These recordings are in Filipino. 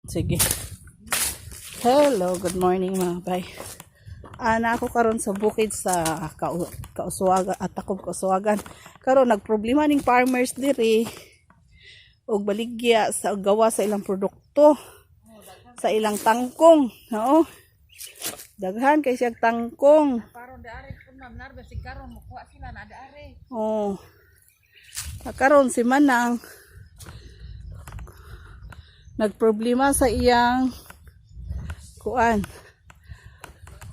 Sige. Hello, good morning mga bay. Ana ako karon sa bukid sa Kauswagan at Takob Kauswagan. Karon nagproblema ning farmers diri og baligya sa gawa sa ilang produkto sa ilang tangkong, no? Daghan kay siya tangkong. Karon daari kun ma'am narbe si karon makuha sila na daari. Oh. Karon si Manang nagproblema sa iyang kuan.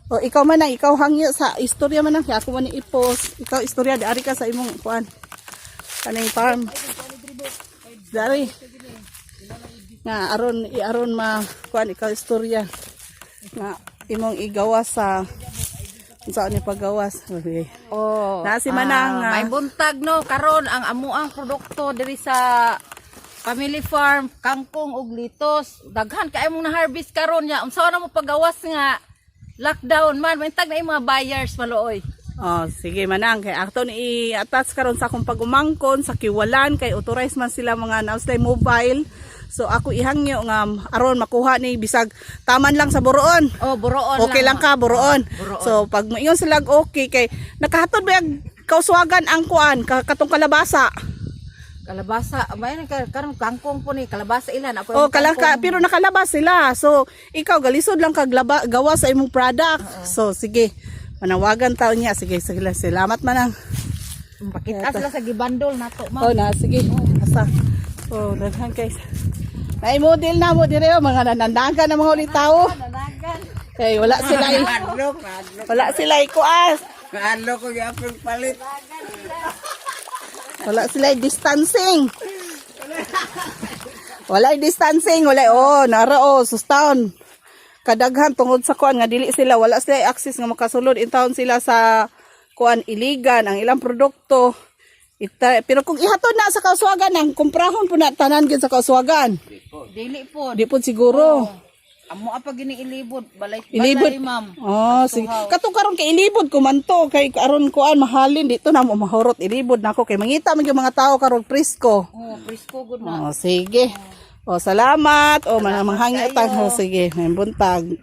O ikaw man ikaw hangyo sa istorya man kaya ako man i-post. Ikaw istorya dari ka sa imong kuan. Kaning farm. Dari. Nga aron ma kuan ikaw istorya. Nga imong igawas sa saan ni paggawas. Okay. Oh. Na si Manang may buntag no karon ang amuang produkto diri sa family farm, kangkong ug litos. Daghan kay imong na-harvest karon nya. Unsa na mo pagawas nga lockdown man, maintag na yung mga buyers maluoy. Oh, sige Manang kay aton i-attach karon sa akong pagumangkon sa Kiwalan kay authorized man sila mga nauslay mobile. So ako ihangyo nga aron makuha ni bisag taman lang sa Boroon. Oh, Boroon okay lang ka Boroon. Boroon. So pag moingon sila okay kay nakahatod ba yung Kauswagan ang kuan katong kalabasa. Kalabasa, mayon karon kangkong po ni kalabasa ilan ako. Oh, pero nakalabas sila. So ikaw galisod lang kag gawa sa imong product. So sige. Manawagan taon niya. Sige, salamat Manang. Pakita sila sa gibandol nato ma'am. Oh, na sige. Asa. Oh, daghan guys. Ay model na mo dire mga nanandagan na mga ulit tao. Danagan. Kay wala sila wala sila ikuas. Ano ko yapon palit. Wala sila distancing. Wala distancing, wala nara sustaon. Kadaghan tungod sa kuan nga dili sila wala sila access nga makasulod in town sila sa kuan iligan ang ilang produkto. Pero kung ihatod na sa Kauswagan ang kumprahon po na tanan gid sa Kauswagan. Dili po. Di po siguro. Amo apa gini ilibod balay Ilibod. ma'am. Oh, sige. Katong karon kay ilibod ko man to kay aron kuan mahalin dito na mo mahurot ilibod nako kay mangita man yung mga tao karon presko. Oh, presko good na. Oh, sige. Oh, salamat. Oh, manghangyo ta. Oh, sige, may buntag.